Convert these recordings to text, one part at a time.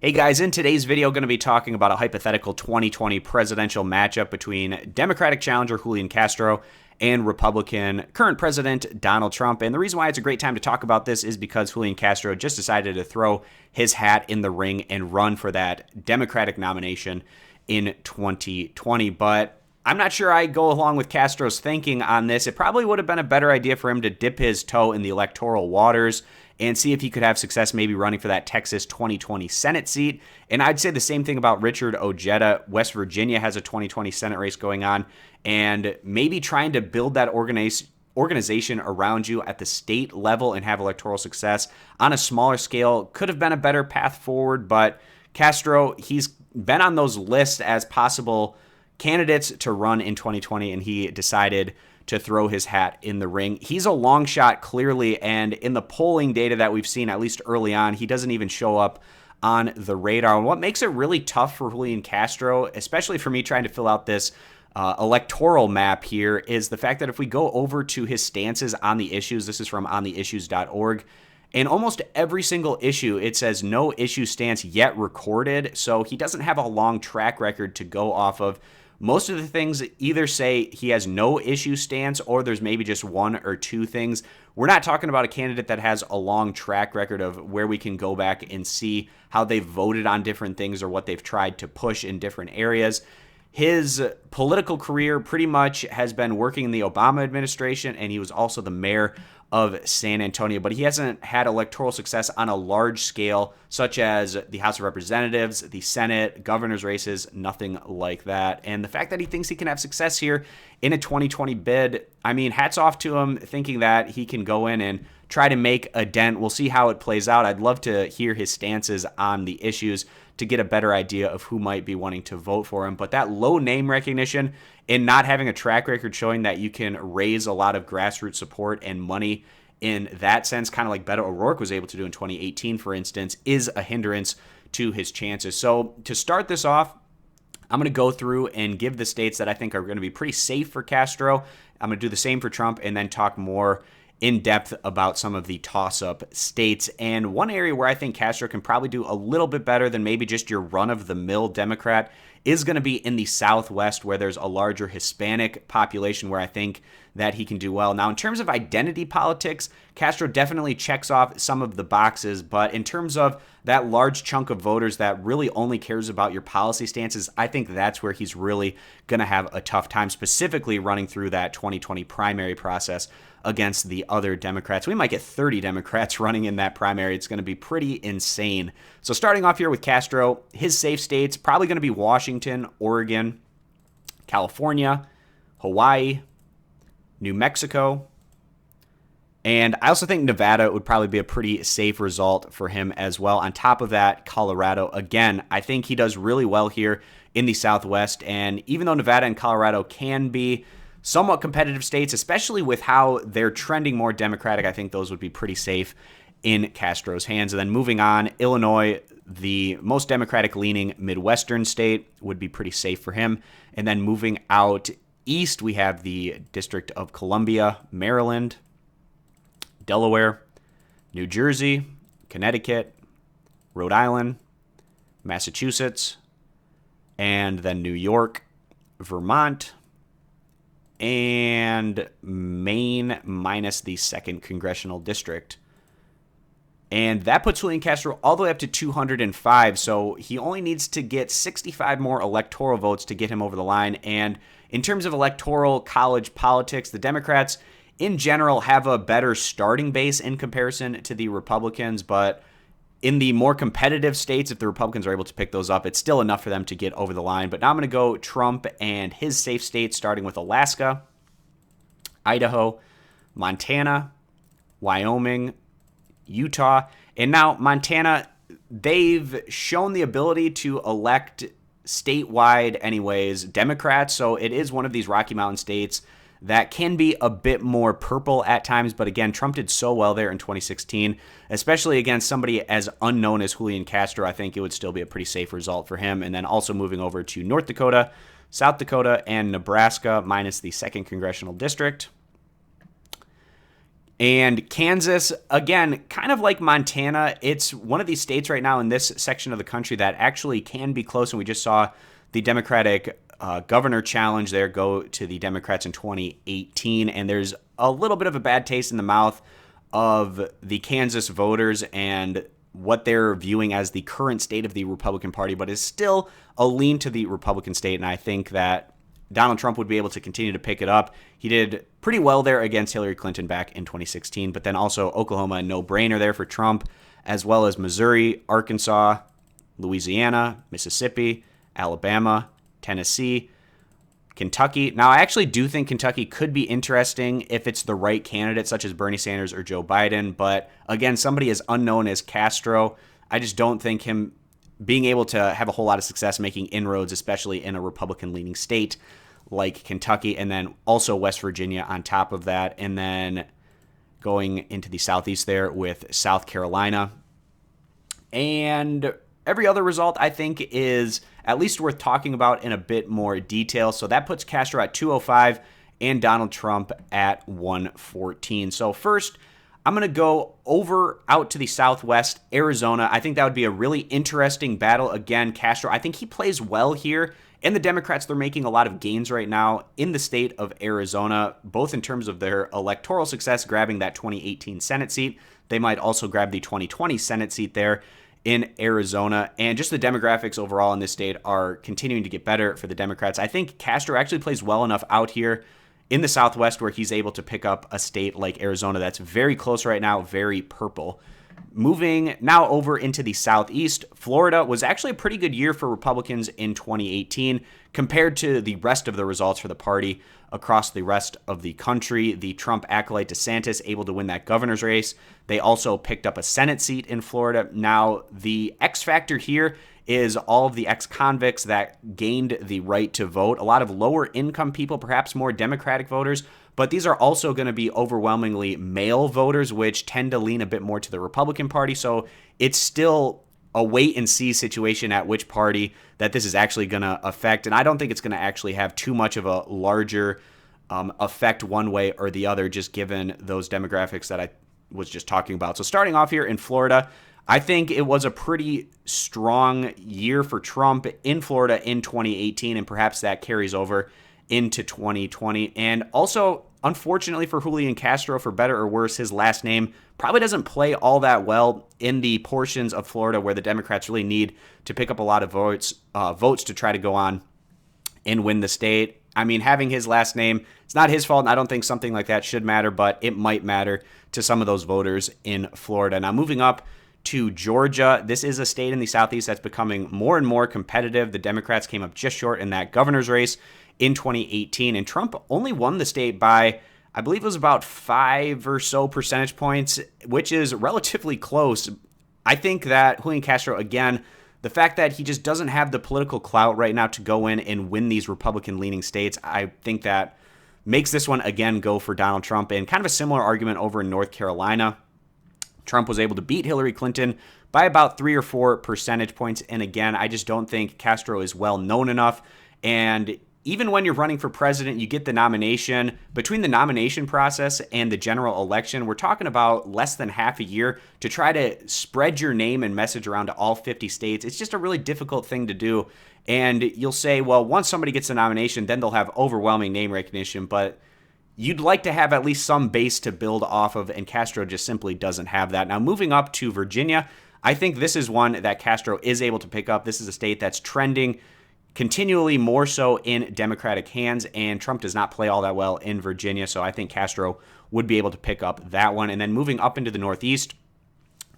Hey guys, in today's video, going to be talking about a hypothetical 2020 presidential matchup between Democratic challenger Julian Castro and Republican current president Donald Trump. And the reason why it's a great time to talk about this is because Julian Castro just decided to throw his hat in the ring and run for that Democratic nomination in 2020. But I'm not sure I go along with Castro's thinking on this. It probably would have been a better idea for him to dip his toe in the electoral waters and see if he could have success maybe running for that Texas 2020 Senate seat. And I'd say the same thing about Richard Ojeda. West Virginia has a 2020 Senate race going on, and maybe trying to build that organization around you at the state level and have electoral success on a smaller scale could have been a better path forward. But Castro, he's been on those lists as possible candidates to run in 2020, and he decided to throw his hat in the ring. He's a long shot, clearly, and in the polling data that we've seen, at least early on, he doesn't even show up on the radar. And what makes it really tough for Julian Castro, especially for me trying to fill out this electoral map here, is the fact that if we go over to his stances on the issues, this is from ontheissues.org, in almost every single issue, it says no issue stance yet recorded, so he doesn't have a long track record to go off of. Most of the things either say he has no issue stance or there's maybe just one or two things. We're not talking about a candidate that has a long track record of where we can go back and see how they've voted on different things or what they've tried to push in different areas. His political career pretty much has been working in the Obama administration, and he was also the mayor of San Antonio, but he hasn't had electoral success on a large scale, such as the House of Representatives, the Senate, governor's races, nothing like that. And the fact that he thinks he can have success here in a 2020 bid, I mean, hats off to him, thinking that he can go in and try to make a dent. We'll see how it plays out. I'd love to hear his stances on the issues to get a better idea of who might be wanting to vote for him. But that low name recognition and not having a track record showing that you can raise a lot of grassroots support and money in that sense, kind of like Beto O'Rourke was able to do in 2018, for instance, is a hindrance to his chances. So to start this off, I'm going to go through and give the states that I think are going to be pretty safe for Castro. I'm going to do the same for Trump and then talk more in depth about some of the toss-up states. And one area where I think Castro can probably do a little bit better than maybe just your run-of-the-mill Democrat is going to be in the Southwest, where there's a larger Hispanic population, where I think that he can do well. Now, in terms of identity politics, Castro definitely checks off some of the boxes, but in terms of that large chunk of voters that really only cares about your policy stances, I think that's where he's really going to have a tough time, specifically running through that 2020 primary process against the other Democrats. We might get 30 Democrats running in that primary. It's going to be pretty insane. So starting off here with Castro, his safe states, probably going to be Washington, Oregon, California, Hawaii, New Mexico, and I also think Nevada would probably be a pretty safe result for him as well. On top of that, Colorado. Again, I think he does really well here in the Southwest, and even though Nevada and Colorado can be somewhat competitive states, especially with how they're trending more Democratic, I think those would be pretty safe in Castro's hands. And then moving on, Illinois, the most Democratic-leaning Midwestern state, would be pretty safe for him. And then moving out east, we have the District of Columbia, Maryland, Delaware, New Jersey, Connecticut, Rhode Island, Massachusetts, and then New York, Vermont, and Maine minus the 2nd Congressional District. And that puts Julian Castro all the way up to 205, so he only needs to get 65 more electoral votes to get him over the line. And in terms of electoral college politics, the Democrats in general have a better starting base in comparison to the Republicans, but in the more competitive states, if the Republicans are able to pick those up, it's still enough for them to get over the line. But now I'm going to go Trump and his safe states, starting with Alaska, Idaho, Montana, Wyoming, Utah. And now Montana, they've shown the ability to elect statewide anyways Democrats, so it is one of these Rocky Mountain states that can be a bit more purple at times. But again, Trump did so well there in 2016, especially against somebody as unknown as Julian Castro. I think it would still be a pretty safe result for him. And then also moving over to North Dakota, South Dakota, and Nebraska minus the 2nd Congressional District. And Kansas, again, kind of like Montana, it's one of these states right now in this section of the country that actually can be close. And we just saw the Democratic governor challenge there go to the Democrats in 2018. And there's a little bit of a bad taste in the mouth of the Kansas voters and what they're viewing as the current state of the Republican Party, but is still a lean to the Republican state. And I think that Donald Trump would be able to continue to pick it up. He did pretty well there against Hillary Clinton back in 2016, but then also Oklahoma, a no-brainer there for Trump, as well as Missouri, Arkansas, Louisiana, Mississippi, Alabama, Tennessee, Kentucky. Now, I actually do think Kentucky could be interesting if it's the right candidate, such as Bernie Sanders or Joe Biden. But again, somebody as unknown as Castro, I just don't think him being able to have a whole lot of success making inroads, especially in a Republican-leaning state like Kentucky, and then also West Virginia on top of that. And then going into the Southeast there with South Carolina. And every other result, I think, is at least worth talking about in a bit more detail. So that puts Castro at 205 and Donald Trump at 114. So first, I'm going to go out to the Southwest, Arizona. I think that would be a really interesting battle. Again, Castro, I think he plays well here. And the Democrats, they're making a lot of gains right now in the state of Arizona, both in terms of their electoral success, grabbing that 2018 Senate seat. They might also grab the 2020 Senate seat there in Arizona, and just the demographics overall in this state are continuing to get better for the Democrats. I think Castro actually plays well enough out here in the Southwest where he's able to pick up a state like Arizona that's very close right now, very purple. Moving now over into the Southeast, Florida was actually a pretty good year for Republicans in 2018 compared to the rest of the results for the party across the rest of the country. The Trump acolyte DeSantis able to win that governor's race. They also picked up a Senate seat in Florida. Now, the X factor here is all of the ex-convicts that gained the right to vote. A lot of lower income people, perhaps more Democratic voters, but these are also going to be overwhelmingly male voters, which tend to lean a bit more to the Republican Party. So it's still a wait and see situation at which party that this is actually going to affect. And I don't think it's going to actually have too much of a larger effect one way or the other, just given those demographics that I was just talking about. So starting off here in Florida, I think it was a pretty strong year for Trump in Florida in 2018, and perhaps that carries over into 2020. And also, unfortunately for Julian Castro, for better or worse, his last name probably doesn't play all that well in the portions of Florida where the Democrats really need to pick up a lot of votes to try to go on and win the state. I mean, having his last name, it's not his fault, and I don't think something like that should matter, but it might matter to some of those voters in Florida. Now, moving up to Georgia, this is a state in the Southeast that's becoming more and more competitive. The Democrats came up just short in that governor's race in 2018, and Trump only won the state by, I believe it was about 5 or so percentage points, which is relatively close. I think that Julian Castro, again, the fact that he just doesn't have the political clout right now to go in and win these Republican-leaning states, I think that makes this one, again, go for Donald Trump. And kind of a similar argument over in North Carolina. Trump was able to beat Hillary Clinton by about 3 or 4 percentage points. And again, I just don't think Castro is well known enough. And even when you're running for president, you get the nomination. Between the nomination process and the general election, we're talking about less than half a year to try to spread your name and message around to all 50 states. It's just a really difficult thing to do. And you'll say, well, once somebody gets a nomination, then they'll have overwhelming name recognition. But you'd like to have at least some base to build off of, and Castro just simply doesn't have that. Now, moving up to Virginia, I think this is one that Castro is able to pick up. This is a state that's trending continually more so in Democratic hands, and Trump does not play all that well in Virginia, so I think Castro would be able to pick up that one. And then moving up into the Northeast,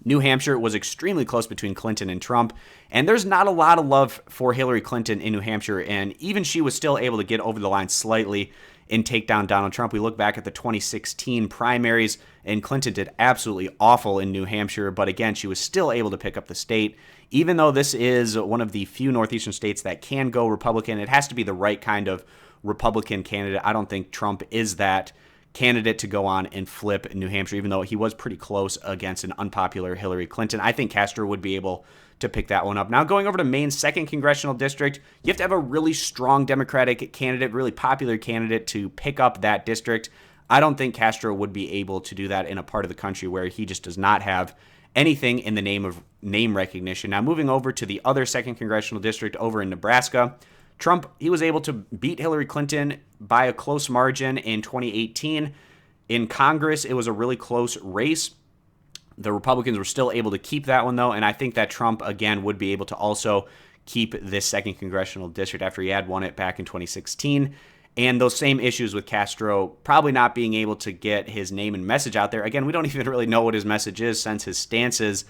New Hampshire was extremely close between Clinton and Trump, and there's not a lot of love for Hillary Clinton in New Hampshire, and even she was still able to get over the line slightly and take down Donald Trump. We look back at the 2016 primaries, and Clinton did absolutely awful in New Hampshire, but again, she was still able to pick up the state. Even though this is one of the few northeastern states that can go Republican, it has to be the right kind of Republican candidate. I don't think Trump is that candidate to go on and flip New Hampshire, even though he was pretty close against an unpopular Hillary Clinton. I think Castro would be able to pick that one up. Now, going over to Maine's 2nd congressional district, you have to have a really strong Democratic candidate, really popular candidate to pick up that district. I don't think Castro would be able to do that in a part of the country where he just does not have anything in the name of name recognition. Now, moving over to the other 2nd congressional district over in Nebraska, Trump, he was able to beat Hillary Clinton by a close margin in 2018. In Congress, it was a really close race. The Republicans were still able to keep that one, though, and I think that Trump, again, would be able to also keep this 2nd congressional district after he had won it back in 2016. And those same issues with Castro probably not being able to get his name and message out there. Again, we don't even really know what his message is since his stances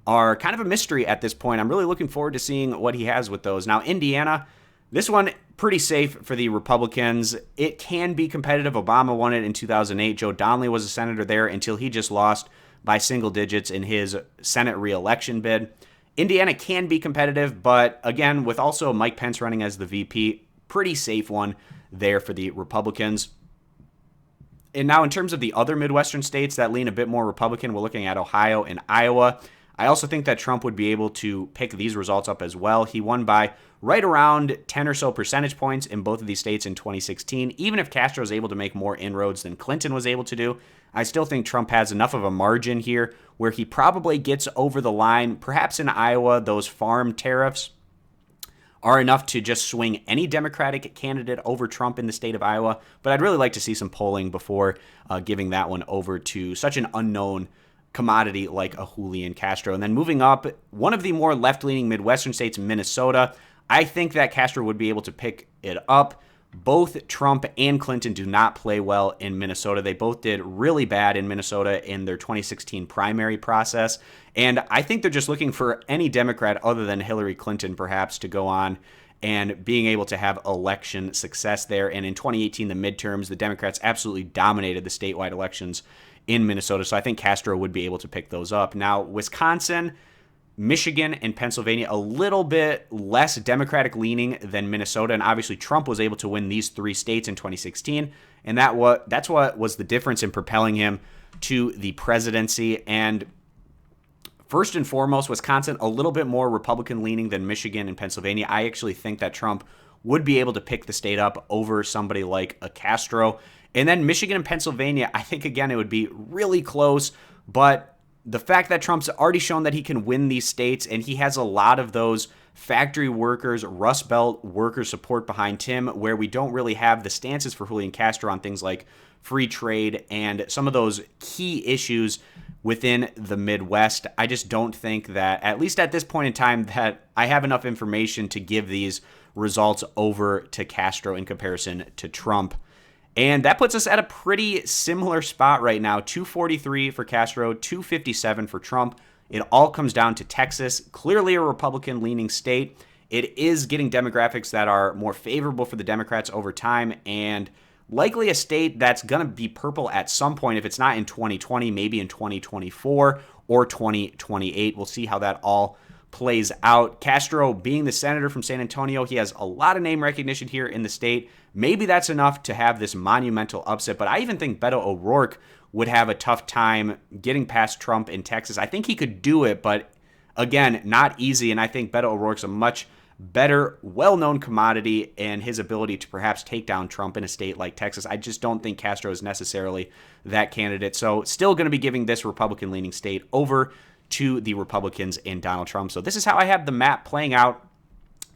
are kind of a mystery at this point. I'm really looking forward to seeing what he has with those. Now, Indiana, this one pretty safe for the Republicans. It can be competitive. Obama won it in 2008. Joe Donnelly was a senator there until he just lost by single digits in his Senate re-election bid. Indiana can be competitive, but again, with also Mike Pence running as the VP, pretty safe one there for the Republicans. And now in terms of the other Midwestern states that lean a bit more Republican, we're looking at Ohio and Iowa. I also think that Trump would be able to pick these results up as well. He won by right around 10 or so percentage points in both of these states in 2016. Even if Castro was able to make more inroads than Clinton was able to do, I still think Trump has enough of a margin here where he probably gets over the line. Perhaps in Iowa, those farm tariffs are enough to just swing any Democratic candidate over Trump in the state of Iowa. But I'd really like to see some polling before giving that one over to such an unknown commodity like a Julian Castro. And then moving up, one of the more left-leaning Midwestern states, Minnesota, I think that Castro would be able to pick it up. Both Trump and Clinton do not play well in Minnesota. They both did really bad in Minnesota in their 2016 primary process. And I think they're just looking for any Democrat other than Hillary Clinton, perhaps, to go on and being able to have election success there. And in 2018, the midterms, the Democrats absolutely dominated the statewide elections in Minnesota. So I think Castro would be able to pick those up. Now, Wisconsin, Michigan, and Pennsylvania, a little bit less Democratic leaning than Minnesota. And obviously Trump was able to win these 3 states in 2016. And that's what was the difference in propelling him to the presidency. And first and foremost, Wisconsin, a little bit more Republican leaning than Michigan and Pennsylvania. I actually think that Trump would be able to pick the state up over somebody like a Castro. And then Michigan and Pennsylvania, I think, again, it would be really close. But the fact that Trump's already shown that he can win these states, and he has a lot of those factory workers, Rust Belt worker support behind him, where we don't really have the stances for Julian Castro on things like free trade and some of those key issues within the Midwest. I just don't think that, at least at this point in time, that I have enough information to give these results over to Castro in comparison to Trump. And that puts us at a pretty similar spot right now. 243 for Castro, 257 for Trump. It all comes down to Texas, clearly a Republican-leaning state. It is getting demographics that are more favorable for the Democrats over time, and likely a state that's going to be purple at some point. If it's not in 2020, maybe in 2024 or 2028. We'll see how that all plays out. Castro, being the senator from San Antonio, he has a lot of name recognition here in the state. Maybe that's enough to have this monumental upset, but I even think Beto O'Rourke would have a tough time getting past Trump in Texas. I think he could do it, but again, not easy, and I think Beto O'Rourke's a much better, well-known commodity, and his ability to perhaps take down Trump in a state like Texas. I just don't think Castro is necessarily that candidate. So still going to be giving this Republican-leaning state over to the Republicans and Donald Trump. So this is how I have the map playing out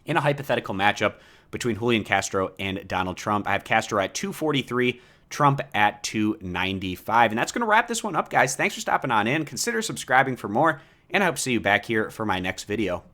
in a hypothetical matchup between Julian Castro and Donald Trump. I have Castro at 243, Trump at 295. And that's going to wrap this one up, guys. Thanks for stopping on in. Consider subscribing for more, and I hope to see you back here for my next video.